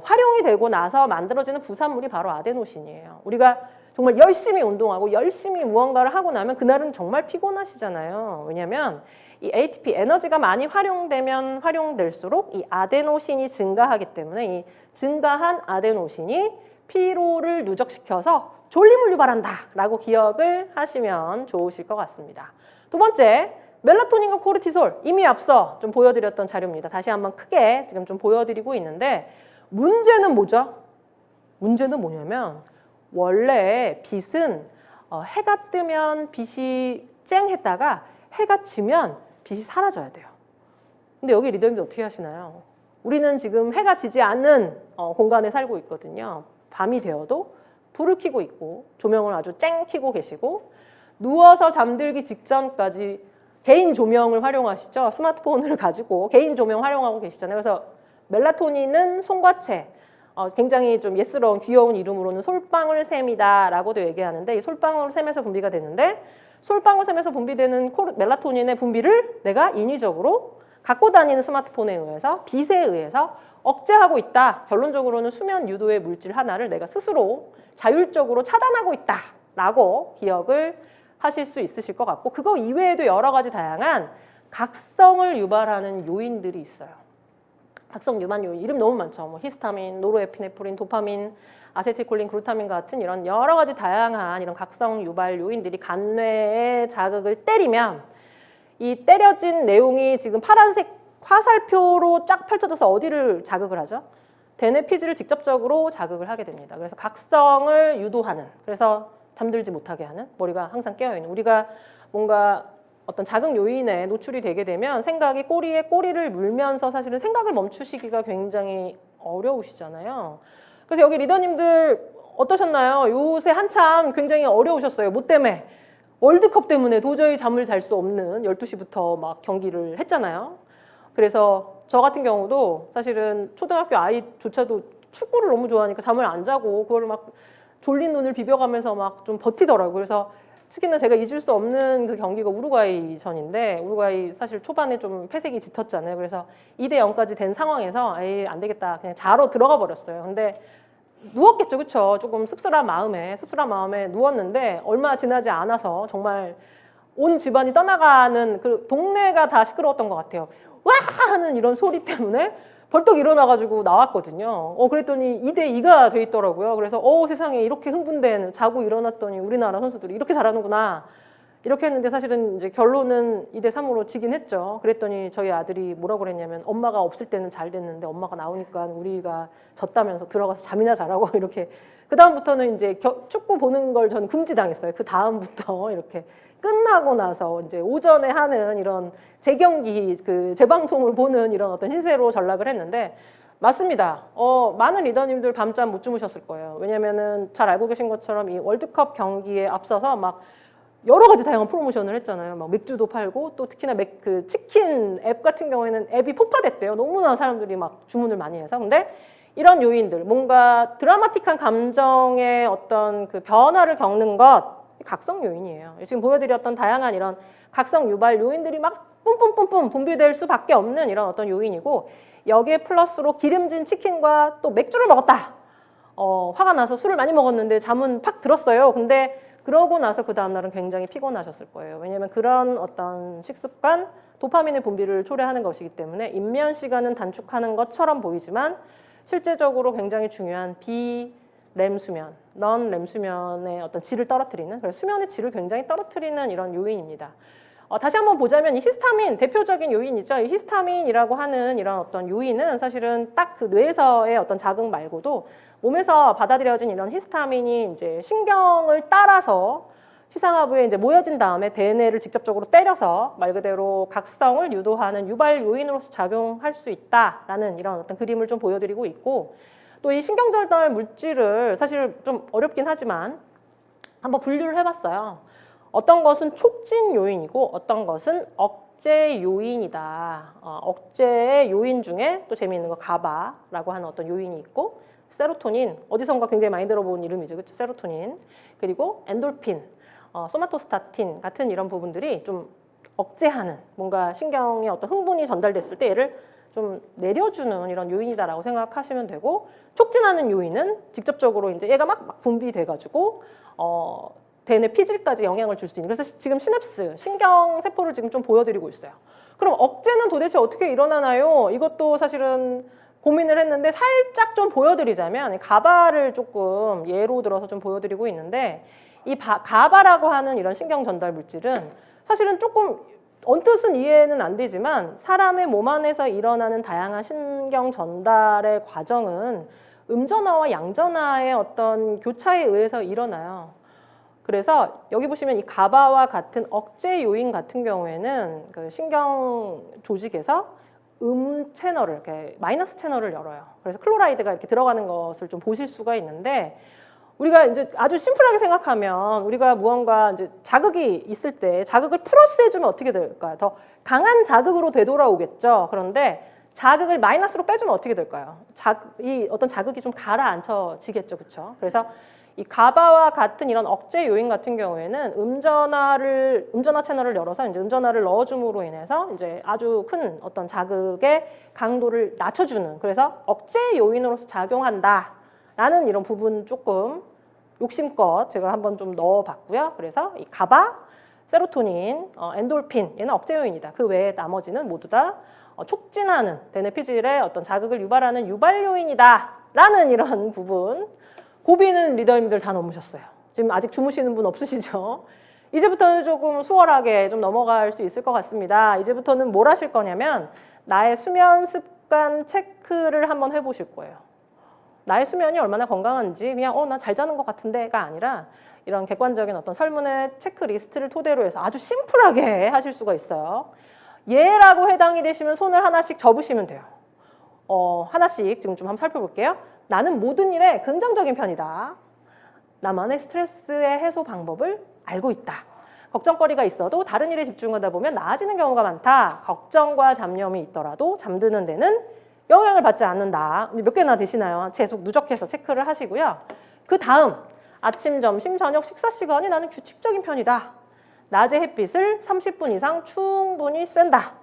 활용이 되고 나서 만들어지는 부산물이 바로 아데노신이에요. 우리가 정말 열심히 운동하고 열심히 무언가를 하고 나면 그날은 정말 피곤하시잖아요. 왜냐하면 이 ATP 에너지가 많이 활용되면 활용될수록 이 아데노신이 증가하기 때문에 이 증가한 아데노신이 피로를 누적시켜서 졸림을 유발한다라고 기억을 하시면 좋으실 것 같습니다. 두 번째, 멜라토닌과 코르티솔 이미 앞서 좀 보여드렸던 자료입니다. 다시 한번 크게 지금 좀 보여드리고 있는데, 문제는 뭐죠? 문제는 뭐냐면 원래 빛은 해가 뜨면 빛이 쨍했다가 해가 지면 빛이 사라져야 돼요. 근데 여기 리더님들 어떻게 하시나요? 우리는 지금 해가 지지 않는 공간에 살고 있거든요. 밤이 되어도 불을 켜고 있고 조명을 아주 쨍 켜고 계시고, 누워서 잠들기 직전까지 개인 조명을 활용하시죠. 스마트폰을 가지고 개인 조명 활용하고 계시잖아요. 그래서 멜라토닌은 송과체, 굉장히 좀 예스러운 귀여운 이름으로는 솔방울샘이다 라고도 얘기하는데, 이 솔방울샘에서 분비가 되는데, 솔방울샘에서 분비되는 멜라토닌의 분비를 내가 인위적으로 갖고 다니는 스마트폰에 의해서, 빛에 의해서 억제하고 있다. 결론적으로는 수면 유도의 물질 하나를 내가 스스로 자율적으로 차단하고 있다 라고 기억을 하실 수 있으실 것 같고, 그거 이외에도 여러 가지 다양한 각성을 유발하는 요인들이 있어요. 각성 유발 요인 이름 너무 많죠. 뭐 히스타민, 노르에피네프린, 도파민, 아세틸콜린, 글루타민 같은 이런 여러 가지 다양한 이런 각성 유발 요인들이 간뇌의 자극을 때리면, 이 때려진 내용이 지금 파란색 화살표로 쫙 펼쳐져서 어디를 자극을 하죠? 대뇌 피지를 직접적으로 자극을 하게 됩니다. 그래서 각성을 유도하는, 그래서 잠들지 못하게 하는, 머리가 항상 깨어있는, 우리가 뭔가 어떤 자극 요인에 노출이 되게 되면 생각이 꼬리에 꼬리를 물면서 사실은 생각을 멈추시기가 굉장히 어려우시잖아요. 그래서 여기 리더님들 어떠셨나요? 요새 한참 굉장히 어려우셨어요. 뭐 때문에? 월드컵 때문에 도저히 잠을 잘 수 없는 12시부터 막 경기를 했잖아요. 그래서 저 같은 경우도 사실은 초등학교 아이조차도 축구를 너무 좋아하니까 잠을 안 자고 그걸 막 졸린 눈을 비벼가면서 막 좀 버티더라고요. 그래서 특히나 제가 잊을 수 없는 그 경기가 우루과이전인데, 우루과이 사실 초반에 좀 패색이 짙었잖아요. 그래서 2대0까지 된 상황에서 에이 안 되겠다 그냥 자러 들어가 버렸어요. 근데 누웠겠죠, 그쵸? 조금 씁쓸한 마음에 누웠는데 얼마 지나지 않아서 정말 온 집안이 떠나가는, 그 동네가 다 시끄러웠던 것 같아요. 와 하는 이런 소리 때문에 벌떡 일어나가지고 나왔거든요. 그랬더니 2대2가 돼 있더라고요. 그래서 세상에 이렇게 흥분된, 자고 일어났더니 우리나라 선수들이 이렇게 잘하는구나. 이렇게 했는데 사실은 이제 결론은 2대3으로 지긴 했죠. 그랬더니 저희 아들이 뭐라고 그랬냐면, 엄마가 없을 때는 잘 됐는데 엄마가 나오니까 우리가 졌다면서 들어가서 잠이나 자라고 이렇게. 그 다음부터는 이제 축구 보는 걸 저는 금지당했어요. 그 다음부터 이렇게 끝나고 나서 이제 오전에 하는 이런 재경기, 그 재방송을 보는 이런 어떤 신세로 전락을 했는데, 맞습니다. 많은 리더님들 밤잠 못 주무셨을 거예요. 왜냐면은 잘 알고 계신 것처럼 이 월드컵 경기에 앞서서 막 여러 가지 다양한 프로모션을 했잖아요. 막 맥주도 팔고, 또 특히나 그 치킨 앱 같은 경우에는 앱이 폭파됐대요. 너무나 사람들이 막 주문을 많이 해서. 근데 이런 요인들, 뭔가 드라마틱한 감정의 어떤 그 변화를 겪는 것, 각성 요인이에요. 지금 보여드렸던 다양한 이런 각성 유발 요인들이 막 뿜뿜뿜뿜 분비될 수밖에 없는 이런 어떤 요인이고, 여기에 플러스로 기름진 치킨과 또 맥주를 먹었다. 화가 나서 술을 많이 먹었는데 잠은 팍 들었어요. 근데 그러고 나서 그 다음날은 굉장히 피곤하셨을 거예요. 왜냐하면 그런 어떤 식습관, 도파민의 분비를 초래하는 것이기 때문에 인면 시간은 단축하는 것처럼 보이지만 실제적으로 굉장히 중요한 비렘 수면, 넌렘 수면의 어떤 질을 떨어뜨리는, 그래서 수면의 질을 굉장히 떨어뜨리는 이런 요인입니다. 다시 한번 보자면 이 히스타민, 대표적인 요인이죠. 이 히스타민이라고 하는 이런 어떤 요인은 사실은 딱 그 뇌에서의 어떤 자극 말고도 몸에서 받아들여진 이런 히스타민이 이제 신경을 따라서 시상하부에 이제 모여진 다음에 대뇌를 직접적으로 때려서 말 그대로 각성을 유도하는 유발 요인으로서 작용할 수 있다라는 이런 어떤 그림을 좀 보여드리고 있고, 또 이 신경전달 물질을 사실 좀 어렵긴 하지만 한번 분류를 해봤어요. 어떤 것은 촉진 요인이고 어떤 것은 억제 요인이다. 억제의 요인 중에 또 재미있는 거 가바라고 하는 어떤 요인이 있고, 세로토닌, 어디선가 굉장히 많이 들어본 이름이죠. 그렇죠? 세로토닌. 그리고 엔돌핀, 소마토스타틴 같은 이런 부분들이 좀 억제하는, 뭔가 신경에 어떤 흥분이 전달됐을 때 얘를 좀 내려주는 이런 요인이다라고 생각하시면 되고, 촉진하는 요인은 직접적으로 이제 얘가 막 분비돼가지고 대뇌 피질까지 영향을 줄 수 있는, 그래서 지금 시냅스, 신경세포를 지금 좀 보여드리고 있어요. 그럼 억제는 도대체 어떻게 일어나나요? 이것도 사실은 고민을 했는데 살짝 좀 보여드리자면, 가바를 조금 예로 들어서 좀 보여드리고 있는데, 이 가바라고 하는 이런 신경 전달 물질은 사실은 조금 언뜻은 이해는 안 되지만 사람의 몸 안에서 일어나는 다양한 신경 전달의 과정은 음전화와 양전화의 어떤 교차에 의해서 일어나요. 그래서 여기 보시면 이 가바와 같은 억제 요인 같은 경우에는 그 신경 조직에서 채널을, 이렇게 마이너스 채널을 열어요. 그래서 클로라이드가 이렇게 들어가는 것을 좀 보실 수가 있는데, 우리가 이제 아주 심플하게 생각하면 우리가 무언가 이제 자극이 있을 때 자극을 플러스 해주면 어떻게 될까요? 더 강한 자극으로 되돌아오겠죠. 그런데 자극을 마이너스로 빼주면 어떻게 될까요? 이 어떤 자극이 좀 가라앉혀지겠죠. 그렇죠? 그래서 이 가바와 같은 이런 억제 요인 같은 경우에는 음전화 채널을 열어서 이제 음전화를 넣어줌으로 인해서 이제 아주 큰 어떤 자극의 강도를 낮춰주는, 그래서 억제 요인으로서 작용한다라는 이런 부분 조금 욕심껏 제가 한번 좀 넣어봤고요. 그래서 이 가바, 세로토닌, 엔돌핀, 얘는 억제 요인이다. 그 외에 나머지는 모두 다 촉진하는, 대뇌 피질의 어떤 자극을 유발하는 유발 요인이다라는 이런 부분. 고비는 리더님들 다 넘으셨어요. 지금 아직 주무시는 분 없으시죠? 이제부터는 조금 수월하게 좀 넘어갈 수 있을 것 같습니다. 이제부터는 뭘 하실 거냐면 나의 수면 습관 체크를 한번 해보실 거예요. 나의 수면이 얼마나 건강한지 그냥 나 잘 자는 것 같은데가 아니라 이런 객관적인 어떤 설문의 체크리스트를 토대로 해서 아주 심플하게 하실 수가 있어요. 예라고 해당이 되시면 손을 하나씩 접으시면 돼요. 하나씩 지금 좀 한번 살펴볼게요. 나는 모든 일에 긍정적인 편이다. 나만의 스트레스의 해소 방법을 알고 있다. 걱정거리가 있어도 다른 일에 집중하다 보면 나아지는 경우가 많다. 걱정과 잡념이 있더라도 잠드는 데는 영향을 받지 않는다. 몇 개나 되시나요? 계속 누적해서 체크를 하시고요. 그 다음 아침, 점심, 저녁 식사 시간이 나는 규칙적인 편이다. 낮에 햇빛을 30분 이상 충분히 쐰다.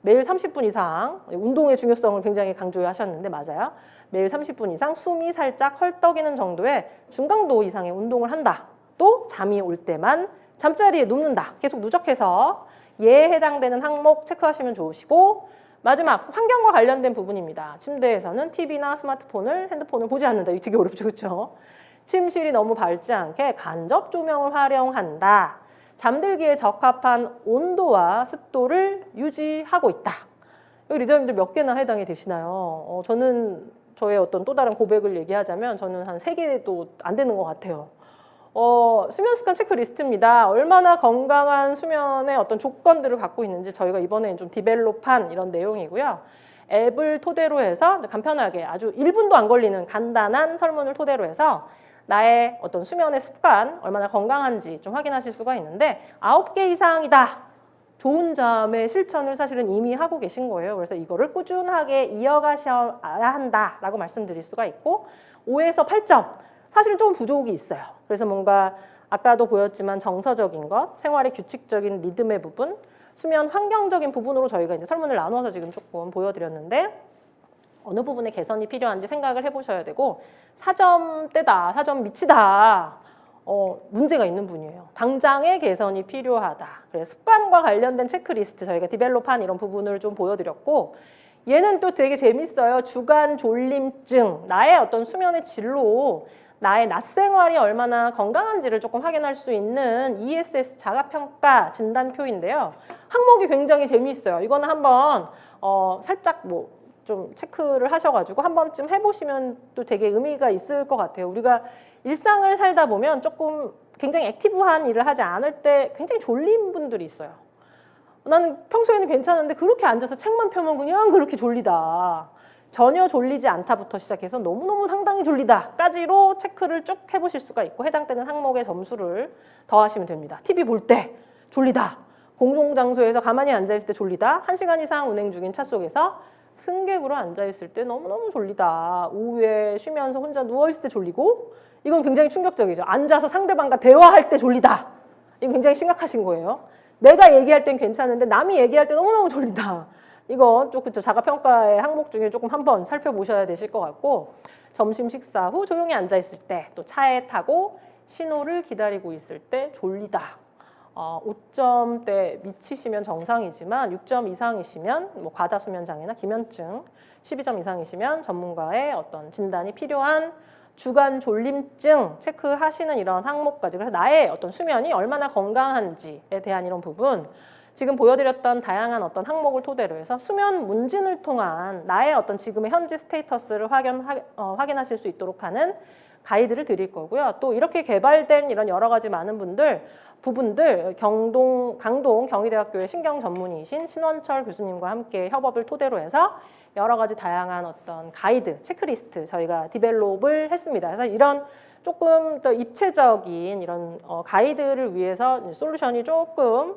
매일 30분 이상, 운동의 중요성을 굉장히 강조하셨는데 맞아요. 매일 30분 이상 숨이 살짝 헐떡이는 정도의 중강도 이상의 운동을 한다. 또 잠이 올 때만 잠자리에 눕는다. 계속 누적해서 예에 해당되는 항목 체크하시면 좋으시고, 마지막 환경과 관련된 부분입니다. 침대에서는 TV나 스마트폰을, 핸드폰을 보지 않는다. 이거 되게 어렵죠, 그렇죠? 침실이 너무 밝지 않게 간접 조명을 활용한다. 잠들기에 적합한 온도와 습도를 유지하고 있다. 여기 리더님들 몇 개나 해당이 되시나요? 저는 저의 어떤 또 다른 고백을 얘기하자면 저는 한 3개도 안 되는 것 같아요. 수면 습관 체크리스트입니다. 얼마나 건강한 수면의 어떤 조건들을 갖고 있는지 저희가 이번에 좀 디벨롭한 이런 내용이고요. 앱을 토대로 해서 간편하게 아주 1분도 안 걸리는 간단한 설문을 토대로 해서 나의 어떤 수면의 습관 얼마나 건강한지 좀 확인하실 수가 있는데 9개 이상이다. 좋은 잠의 실천을 사실은 이미 하고 계신 거예요. 그래서 이거를 꾸준하게 이어가셔야 한다라고 말씀드릴 수가 있고 5에서 8점. 사실은 좀 부족이 있어요. 그래서 뭔가 아까도 보였지만 정서적인 것, 생활의 규칙적인 리듬의 부분, 수면 환경적인 부분으로 저희가 이제 설문을 나눠서 지금 조금 보여드렸는데 어느 부분에 개선이 필요한지 생각을 해보셔야 되고 4점대다, 4점 미치다. 문제가 있는 분이에요. 당장의 개선이 필요하다. 그래서 습관과 관련된 체크리스트 저희가 디벨롭한 이런 부분을 좀 보여드렸고 얘는 또 되게 재밌어요. 주간 졸림증, 나의 어떤 수면의 질로 나의 낮 생활이 얼마나 건강한지를 조금 확인할 수 있는 ESS 자가평가 진단표인데요. 항목이 굉장히 재미있어요. 이거는 한번 살짝 뭐 좀 체크를 하셔가지고 한 번쯤 해보시면 또 되게 의미가 있을 것 같아요. 우리가 일상을 살다 보면 조금 굉장히 액티브한 일을 하지 않을 때 굉장히 졸린 분들이 있어요. 나는 평소에는 괜찮은데 그렇게 앉아서 책만 펴면 그냥 그렇게 졸리다. 전혀 졸리지 않다부터 시작해서 너무너무 상당히 졸리다까지로 체크를 쭉 해보실 수가 있고 해당되는 항목의 점수를 더하시면 됩니다. TV 볼 때 졸리다. 공공장소에서 가만히 앉아있을 때 졸리다. 1시간 이상 운행 중인 차 속에서 승객으로 앉아있을 때 너무너무 졸리다. 오후에 쉬면서 혼자 누워있을 때 졸리고 이건 굉장히 충격적이죠. 앉아서 상대방과 대화할 때 졸리다. 이거 굉장히 심각하신 거예요. 내가 얘기할 땐 괜찮은데 남이 얘기할 때 너무너무 졸리다. 이건 좀 그쵸, 자가평가의 항목 중에 조금 한번 살펴보셔야 되실 것 같고 점심 식사 후 조용히 앉아있을 때 또 차에 타고 신호를 기다리고 있을 때 졸리다. 5점대 미치시면 정상이지만 6점 이상이시면 뭐 과다수면 장애나 기면증, 12점 이상이시면 전문가의 어떤 진단이 필요한 주간 졸림증 체크하시는 이런 항목까지 그래서 나의 어떤 수면이 얼마나 건강한지에 대한 이런 부분 지금 보여드렸던 다양한 어떤 항목을 토대로 해서 수면 문진을 통한 나의 어떤 지금의 현재 스테이터스를 확인하실 수 있도록 하는 가이드를 드릴 거고요. 또 이렇게 개발된 이런 여러 가지 많은 부분들 강동 경희대학교의 신경 전문의이신 신원철 교수님과 함께 협업을 토대로 해서 여러 가지 다양한 어떤 가이드, 체크리스트 저희가 디벨롭을 했습니다. 그래서 이런 조금 더 입체적인 이런 가이드를 위해서 솔루션이 조금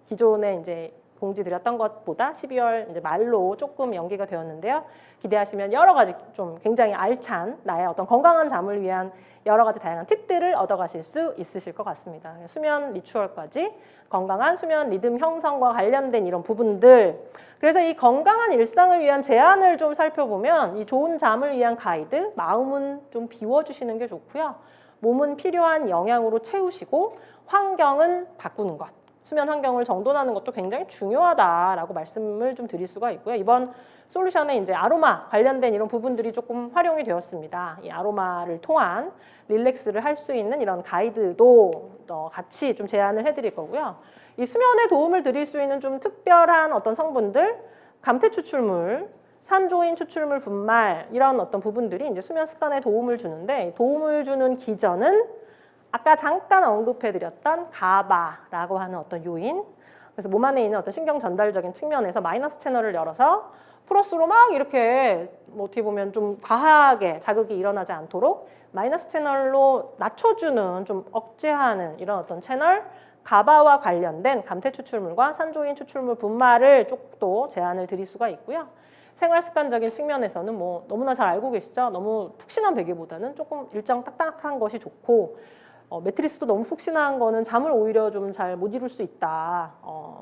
기존에 이제 공지드렸던 것보다 12월 이제 말로 조금 연기가 되었는데요. 기대하시면 여러 가지 좀 굉장히 알찬 나의 어떤 건강한 잠을 위한 여러 가지 다양한 팁들을 얻어가실 수 있으실 것 같습니다. 수면 리추얼까지 건강한 수면 리듬 형성과 관련된 이런 부분들 그래서 이 건강한 일상을 위한 제안을 좀 살펴보면 이 좋은 잠을 위한 가이드 마음은 좀 비워주시는 게 좋고요. 몸은 필요한 영양으로 채우시고 환경은 바꾸는 것 수면 환경을 정돈하는 것도 굉장히 중요하다라고 말씀을 좀 드릴 수가 있고요. 이번 솔루션에 이제 아로마 관련된 이런 부분들이 조금 활용이 되었습니다. 이 아로마를 통한 릴렉스를 할 수 있는 이런 가이드도 같이 좀 제안을 해드릴 거고요. 이 수면에 도움을 드릴 수 있는 좀 특별한 어떤 성분들, 감퇴 추출물, 산조인 추출물 분말 이런 어떤 부분들이 이제 수면 습관에 도움을 주는데 도움을 주는 기전은 아까 잠깐 언급해드렸던 가바라고 하는 어떤 요인 그래서 몸 안에 있는 어떤 신경 전달적인 측면에서 마이너스 채널을 열어서 플러스로 막 이렇게 뭐 어떻게 보면 좀 과하게 자극이 일어나지 않도록 마이너스 채널로 낮춰주는 좀 억제하는 이런 어떤 채널 가바와 관련된 감퇴 추출물과 산조인 추출물 분말을 쪽도 제안을 드릴 수가 있고요. 생활 습관적인 측면에서는 뭐 너무나 잘 알고 계시죠? 너무 푹신한 베개보다는 조금 일정 딱딱한 것이 좋고 매트리스도 너무 푹신한 거는 잠을 오히려 좀 잘 못 이룰 수 있다.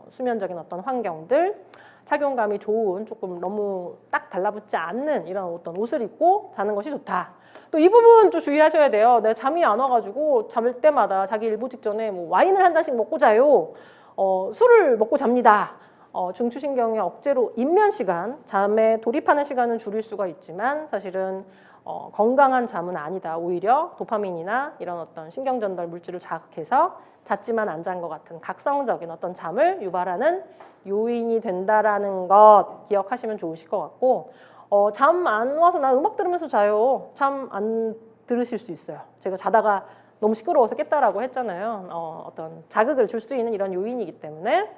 수면적인 어떤 환경들, 착용감이 좋은 조금 너무 딱 달라붙지 않는 이런 어떤 옷을 입고 자는 것이 좋다. 또 이 부분 좀 주의하셔야 돼요. 내가 잠이 안 와가지고 잠을 때마다 자기 일보 직전에 뭐 와인을 한 잔씩 먹고 자요. 술을 먹고 잡니다. 중추신경의 억제로 인면 시간, 잠에 돌입하는 시간은 줄일 수가 있지만 사실은 건강한 잠은 아니다. 오히려 도파민이나 이런 어떤 신경 전달 물질을 자극해서 잤지만 안 잔 것 같은 각성적인 어떤 잠을 유발하는 요인이 된다라는 것 기억하시면 좋으실 것 같고 잠 안 와서 나 음악 들으면서 자요. 잠 안 들으실 수 있어요. 제가 자다가 너무 시끄러워서 깼다라고 했잖아요. 어떤 자극을 줄 수 있는 이런 요인이기 때문에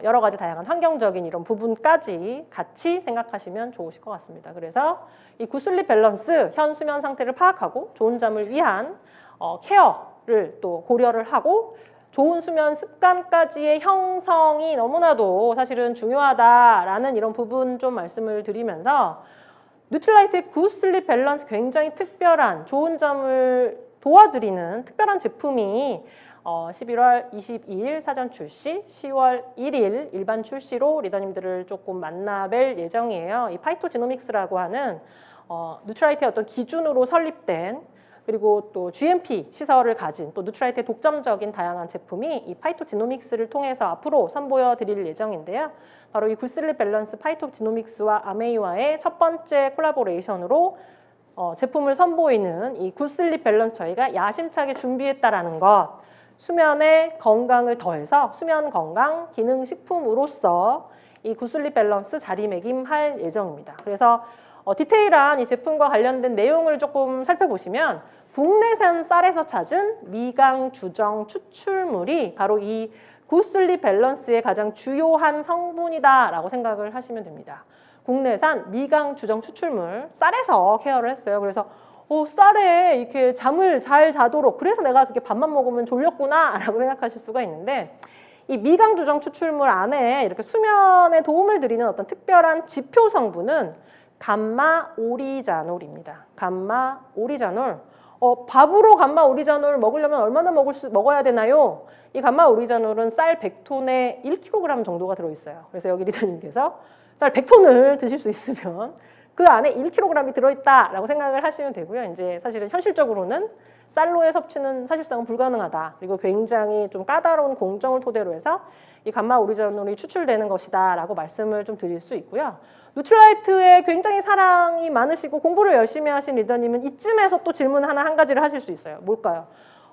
여러 가지 다양한 환경적인 이런 부분까지 같이 생각하시면 좋으실 것 같습니다. 그래서 이 굿슬립 밸런스, 현 수면 상태를 파악하고 좋은 잠을 위한 케어를 또 고려를 하고 좋은 수면 습관까지의 형성이 너무나도 사실은 중요하다라는 이런 부분 좀 말씀을 드리면서 뉴트라이트의 굿슬립 밸런스 굉장히 특별한 좋은 잠을 도와드리는 특별한 제품이 11월 22일 사전 출시, 10월 1일 일반 출시로 리더님들을 조금 만나뵐 예정이에요. 이 파이토지노믹스라고 하는 누트라이트의 어떤 기준으로 설립된 그리고 또 GMP 시설을 가진 또 누트라이트의 독점적인 다양한 제품이 이 파이토지노믹스를 통해서 앞으로 선보여 드릴 예정인데요. 바로 이 굿슬립 밸런스 파이토지노믹스와 아메이와의 첫 번째 콜라보레이션으로 제품을 선보이는 이 굿슬립 밸런스 저희가 야심차게 준비했다라는 것, 수면의 건강을 더해서 수면 건강 기능식품으로서 이 굿슬립 밸런스 자리매김할 예정입니다. 그래서 디테일한 이 제품과 관련된 내용을 조금 살펴보시면 국내산 쌀에서 찾은 미강 주정 추출물이 바로 이 굿슬립 밸런스의 가장 주요한 성분이다라고 생각을 하시면 됩니다. 국내산 미강 주정 추출물, 쌀에서 케어를 했어요. 그래서 쌀에 이렇게 잠을 잘 자도록, 그래서 내가 그렇게 밥만 먹으면 졸렸구나 라고 생각하실 수가 있는데, 이 미강 주정 추출물 안에 이렇게 수면에 도움을 드리는 어떤 특별한 지표 성분은 감마 오리자놀입니다. 감마 오리자놀. 밥으로 감마 오리자놀 먹으려면 얼마나 먹어야 되나요? 이 감마 오리자놀은 쌀 100톤에 1kg 정도가 들어있어요. 그래서 여기 리더님께서 쌀 100톤을 드실 수 있으면 그 안에 1kg이 들어있다라고 생각을 하시면 되고요. 이제 사실은 현실적으로는 쌀로의 섭취는 사실상은 불가능하다. 그리고 굉장히 좀 까다로운 공정을 토대로 해서 이 감마 오리자놀이 추출되는 것이다라고 말씀을 좀 드릴 수 있고요. 누트라이트에 굉장히 사랑이 많으시고 공부를 열심히 하신 리더님은 이쯤에서 또 질문 한 가지를 하실 수 있어요. 뭘까요?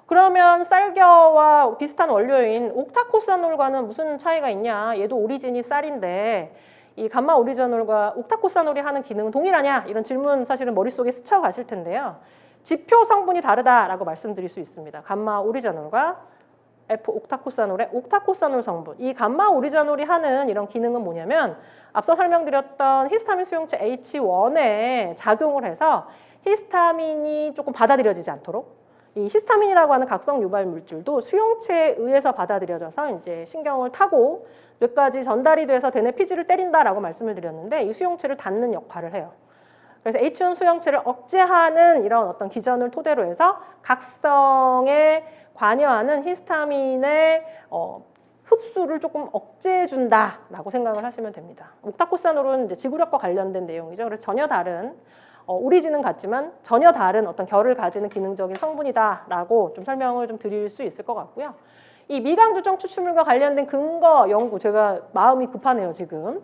그러면 쌀겨와 비슷한 원료인 옥타코사놀과는 무슨 차이가 있냐? 얘도 오리진이 쌀인데 이 감마 오리자놀과 옥타코사놀이 하는 기능은 동일하냐? 이런 질문 사실은 머릿속에 스쳐가실 텐데요. 지표 성분이 다르다라고 말씀드릴 수 있습니다. 감마 오리자놀과 F-옥타코사놀의 옥타코사놀 성분. 이 감마 오리자놀이 하는 이런 기능은 뭐냐면 앞서 설명드렸던 히스타민 수용체 H1에 작용을 해서 히스타민이 조금 받아들여지지 않도록, 이 히스타민이라고 하는 각성 유발 물질도 수용체에 의해서 받아들여져서 이제 신경을 타고 뇌까지 전달이 돼서 대뇌 피지를 때린다라고 말씀을 드렸는데, 이 수용체를 닫는 역할을 해요. 그래서 H1 수용체를 억제하는 이런 어떤 기전을 토대로 해서 각성에 관여하는 히스타민의 흡수를 조금 억제해준다라고 생각을 하시면 됩니다. 옥타코사놀은 이제 지구력과 관련된 내용이죠. 그래서 전혀 다른 오리진은 같지만 전혀 다른 어떤 결을 가지는 기능적인 성분이다라고 좀 설명을 좀 드릴 수 있을 것 같고요. 이 미강주정 추출물과 관련된 근거 연구, 제가 마음이 급하네요 지금.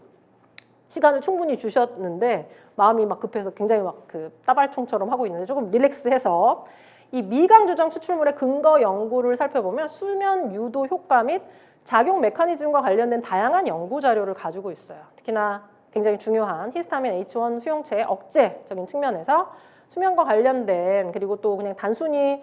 시간을 충분히 주셨는데 마음이 막 급해서 굉장히 막 그 따발총처럼 하고 있는데 조금 릴렉스해서 이 미강주정 추출물의 근거 연구를 살펴보면 수면 유도 효과 및 작용 메커니즘과 관련된 다양한 연구 자료를 가지고 있어요. 특히나 굉장히 중요한 히스타민 H1 수용체의 억제적인 측면에서 수면과 관련된, 그리고 또 그냥 단순히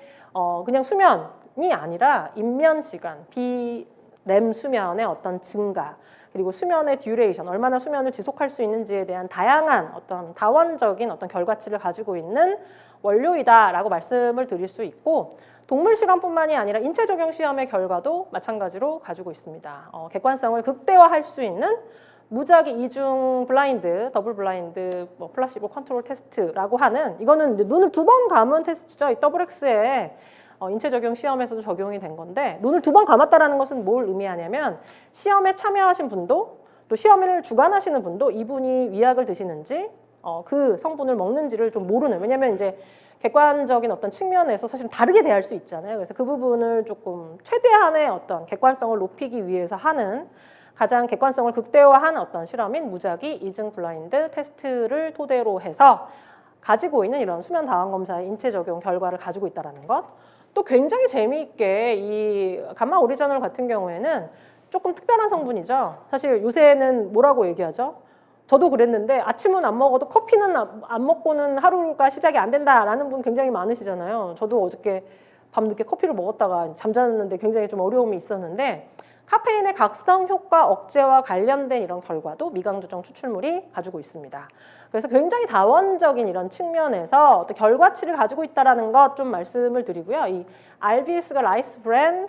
그냥 수면이 아니라 입면 시간, 비렘 수면의 어떤 증가, 그리고 수면의 듀레이션, 얼마나 수면을 지속할 수 있는지에 대한 다양한 어떤 다원적인 어떤 결과치를 가지고 있는 원료이다라고 말씀을 드릴 수 있고, 동물 실험뿐만이 아니라 인체 적용 시험의 결과도 마찬가지로 가지고 있습니다. 객관성을 극대화할 수 있는 무작위 이중 블라인드, 더블 블라인드, 플라시보 컨트롤 테스트라고 하는, 이거는 눈을 2번 감은 테스트죠. 이 더블엑스의 인체 적용 시험에서도 적용이 된 건데, 눈을 2번 감았다라는 것은 뭘 의미하냐면 시험에 참여하신 분도 또 시험을 주관하시는 분도 이분이 위약을 드시는지 그 성분을 먹는지를 좀 모르는, 왜냐면 이제 객관적인 어떤 측면에서 사실 다르게 대할 수 있잖아요. 그래서 그 부분을 조금 최대한의 어떤 객관성을 높이기 위해서 하는 가장 객관성을 극대화한 어떤 실험인 무작위 이중 블라인드 테스트를 토대로 해서 가지고 있는 이런 수면 다원 검사의 인체 적용 결과를 가지고 있다는 것. 또 굉장히 재미있게 이 감마 오리자놀 같은 경우에는 조금 특별한 성분이죠. 사실 요새는 뭐라고 얘기하죠? 저도 그랬는데 아침은 안 먹어도 커피는 안 먹고는 하루가 시작이 안 된다라는 분 굉장히 많으시잖아요. 저도 어저께 밤늦게 커피를 먹었다가 잠자는데 굉장히 좀 어려움이 있었는데, 카페인의 각성 효과 억제와 관련된 이런 결과도 미강주정 추출물이 가지고 있습니다. 그래서 굉장히 다원적인 이런 측면에서 어떤 결과치를 가지고 있다는 것 좀 말씀을 드리고요. 이 RBS가 라이스 브랜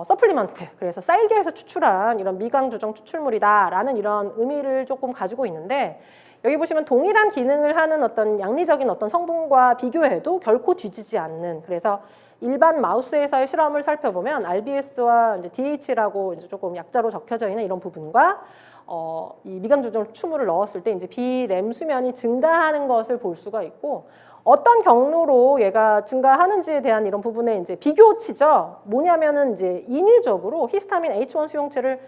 서플리먼트, 그래서 쌀겨에서 추출한 이런 미강주정 추출물이다라는 이런 의미를 조금 가지고 있는데, 여기 보시면 동일한 기능을 하는 어떤 양리적인 어떤 성분과 비교해도 결코 뒤지지 않는, 그래서 일반 마우스에서의 실험을 살펴보면 RBS와 이제 DH라고 이제 조금 약자로 적혀져 있는 이런 부분과 이 미강 조정 추출물을 넣었을 때 이제 비램 수면이 증가하는 것을 볼 수가 있고, 어떤 경로로 얘가 증가하는지에 대한 이런 부분에 이제 비교치죠. 뭐냐면은 이제 인위적으로 히스타민 H1 수용체를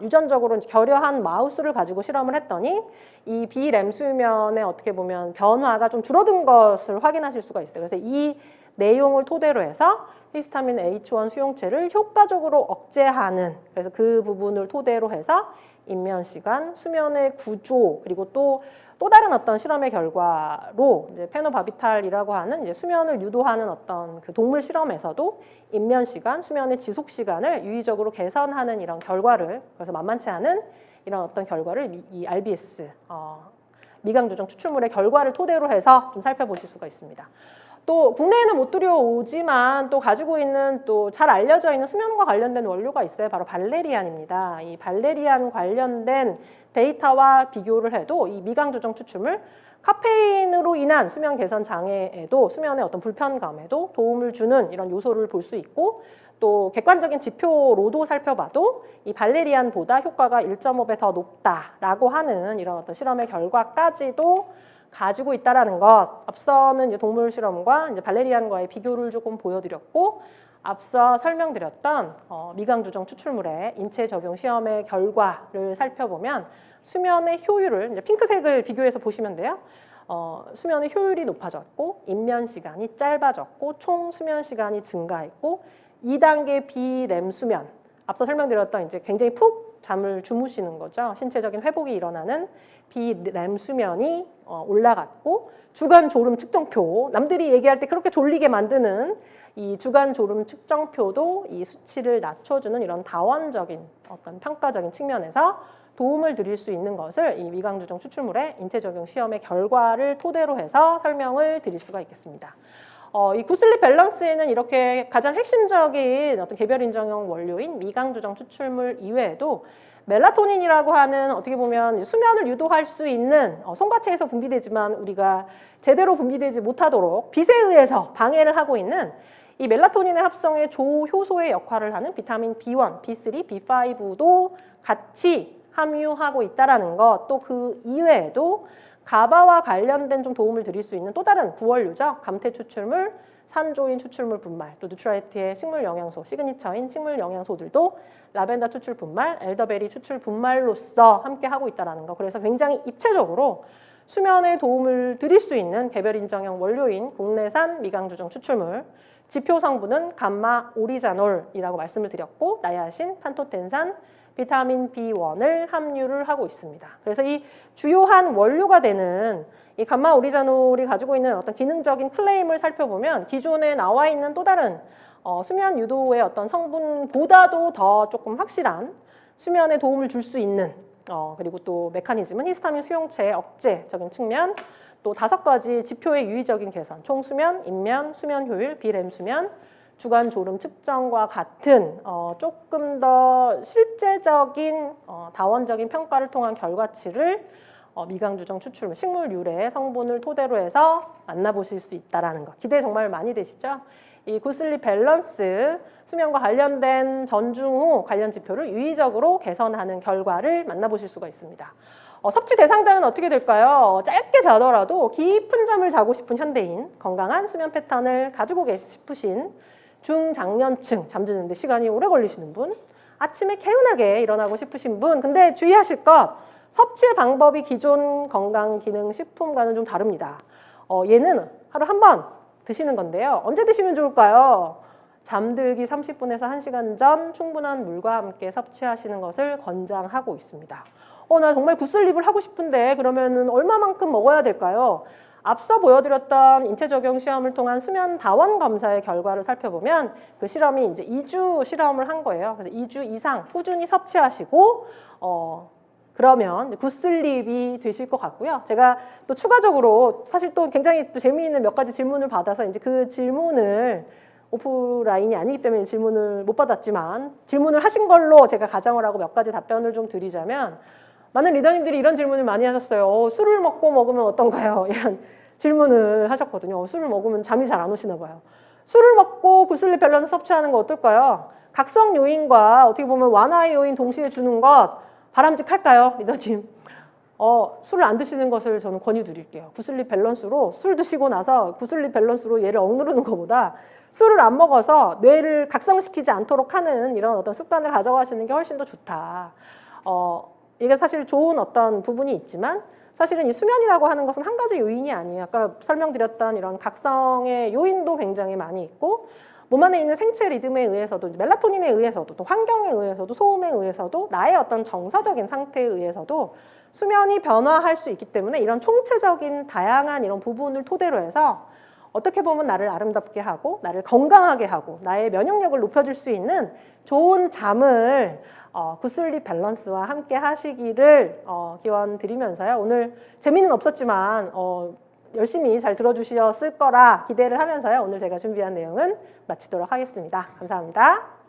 유전적으로 결여한 마우스를 가지고 실험을 했더니 이 비램 수면의 어떻게 보면 변화가 좀 줄어든 것을 확인하실 수가 있어요. 그래서 이 내용을 토대로 해서 히스타민 H1 수용체를 효과적으로 억제하는, 그래서 그 부분을 토대로 해서 인면 시간, 수면의 구조, 그리고 또 다른 어떤 실험의 결과로 이제 페노바비탈이라고 하는 이제 수면을 유도하는 어떤 그 동물 실험에서도 인면 시간, 수면의 지속 시간을 유의적으로 개선하는 이런 결과를, 그래서 만만치 않은 이런 어떤 결과를 이 RBS 미강 조정 추출물의 결과를 토대로 해서 좀 살펴보실 수가 있습니다. 또 국내에는 못 들여오지만 또 가지고 있는 또 잘 알려져 있는 수면과 관련된 원료가 있어요. 바로 발레리안입니다. 이 발레리안 관련된 데이터와 비교를 해도 이 미강 조정 추출물 카페인으로 인한 수면 개선 장애에도, 수면의 어떤 불편감에도 도움을 주는 이런 요소를 볼 수 있고, 또 객관적인 지표로도 살펴봐도 이 발레리안보다 효과가 1.5배 더 높다라고 하는 이런 어떤 실험의 결과까지도 가지고 있다라는 것. 앞서는 이제 동물 실험과 이제 발레리안과의 비교를 조금 보여드렸고, 앞서 설명드렸던 미강 조정 추출물의 인체 적용 시험의 결과를 살펴보면 수면의 효율을, 이제 핑크색을 비교해서 보시면 돼요. 수면의 효율이 높아졌고, 인면 시간이 짧아졌고, 총 수면 시간이 증가했고, 2단계 비램 수면, 앞서 설명드렸던 이제 굉장히 푹 잠을 주무시는 거죠. 신체적인 회복이 일어나는 비램 수면이 올라갔고, 주간 졸음 측정표, 남들이 얘기할 때 그렇게 졸리게 만드는 이 주간 졸음 측정표도 이 수치를 낮춰주는 이런 다원적인 어떤 평가적인 측면에서 도움을 드릴 수 있는 것을 이 미강 조정 추출물의 인체 적용 시험의 결과를 토대로 해서 설명을 드릴 수가 있겠습니다. 이 구슬립 밸런스에는 이렇게 가장 핵심적인 어떤 개별 인정형 원료인 미강 조정 추출물 이외에도 멜라토닌이라고 하는 어떻게 보면 수면을 유도할 수 있는 송가체에서 분비되지만 우리가 제대로 분비되지 못하도록 빛에 의해서 방해를 하고 있는 이 멜라토닌의 합성의 조효소의 역할을 하는 비타민 B1, B3, B5도 같이 함유하고 있다는 것, 또 그 이외에도 가바와 관련된 좀 도움을 드릴 수 있는 또 다른 부원료죠. 감태 추출물, 산조인 추출물 분말, 또 누트라이트의 식물 영양소, 시그니처인 식물 영양소들도 라벤더 추출 분말, 엘더베리 추출 분말로서 함께 하고 있다는 거. 그래서 굉장히 입체적으로 수면에 도움을 드릴 수 있는 개별 인정형 원료인 국내산 미강 조정 추출물, 지표 성분은 감마 오리자놀이라고 말씀을 드렸고, 나야신, 판토텐산, 비타민 B1을 함유를 하고 있습니다. 그래서 이 주요한 원료가 되는 이 감마 오리자놀이 가지고 있는 어떤 기능적인 클레임을 살펴보면 기존에 나와 있는 또 다른 수면 유도의 어떤 성분보다도 더 조금 확실한 수면에 도움을 줄 수 있는 그리고 또 메커니즘은 히스타민 수용체의 억제적인 측면, 또 5가지 지표의 유의적인 개선, 총수면, 인면, 수면 효율, 비램 수면, 주간 졸음 측정과 같은 조금 더 실제적인 다원적인 평가를 통한 결과치를 미강 조정 추출물, 식물 유래 성분을 토대로 해서 만나보실 수 있다는 것. 기대 정말 많이 되시죠? 이 구슬립 밸런스, 수면과 관련된 전중 후 관련 지표를 유의적으로 개선하는 결과를 만나보실 수가 있습니다. 섭취 대상자는 어떻게 될까요? 짧게 자더라도 깊은 잠을 자고 싶은 현대인, 건강한 수면 패턴을 가지고 싶으신 중장년층, 잠드는데 시간이 오래 걸리시는 분, 아침에 개운하게 일어나고 싶으신 분, 근데 주의하실 것, 섭취의 방법이 기존 건강기능식품과는 좀 다릅니다. 얘는 하루 한 번 드시는 건데요. 언제 드시면 좋을까요? 잠들기 30분에서 1시간 전 충분한 물과 함께 섭취하시는 것을 권장하고 있습니다. 나 정말 구슬립을 하고 싶은데 그러면은 얼마만큼 먹어야 될까요? 앞서 보여드렸던 인체 적용 시험을 통한 수면 다원 검사의 결과를 살펴보면 그 실험이 이제 2주 실험을 한 거예요. 그래서 2주 이상 꾸준히 섭취하시고 그러면 굿슬립이 되실 것 같고요. 제가 또 추가적으로 사실 또 굉장히 또 재미있는 몇 가지 질문을 받아서 이제 그 질문을 오프라인이 아니기 때문에 질문을 못 받았지만 질문을 하신 걸로 제가 가정을 하고 몇 가지 답변을 좀 드리자면, 많은 리더님들이 이런 질문을 많이 하셨어요. 술을 먹고 먹으면 어떤가요? 이런 질문을 하셨거든요. 술을 먹으면 잠이 잘 안 오시나 봐요. 술을 먹고 굿슬립 밸런스 섭취하는 거 어떨까요? 각성 요인과 어떻게 보면 완화의 요인 동시에 주는 것 바람직할까요, 리더님? 술을 안 드시는 것을 저는 권유드릴게요. 굿슬립 밸런스로 술 드시고 나서 굿슬립 밸런스로 얘를 억누르는 것보다 술을 안 먹어서 뇌를 각성시키지 않도록 하는 이런 어떤 습관을 가져가시는 게 훨씬 더 좋다. 이게 사실 좋은 어떤 부분이 있지만 사실은 이 수면이라고 하는 것은 한 가지 요인이 아니에요. 아까 설명드렸던 이런 각성의 요인도 굉장히 많이 있고 몸 안에 있는 생체 리듬에 의해서도 멜라토닌에 의해서도 또 환경에 의해서도 소음에 의해서도 나의 어떤 정서적인 상태에 의해서도 수면이 변화할 수 있기 때문에 이런 총체적인 다양한 이런 부분을 토대로 해서 어떻게 보면 나를 아름답게 하고 나를 건강하게 하고 나의 면역력을 높여줄 수 있는 좋은 잠을 굿슬립 밸런스와 함께 하시기를 기원 드리면서요. 오늘 재미는 없었지만 열심히 잘 들어주셨을 거라 기대를 하면서요. 오늘 제가 준비한 내용은 마치도록 하겠습니다. 감사합니다.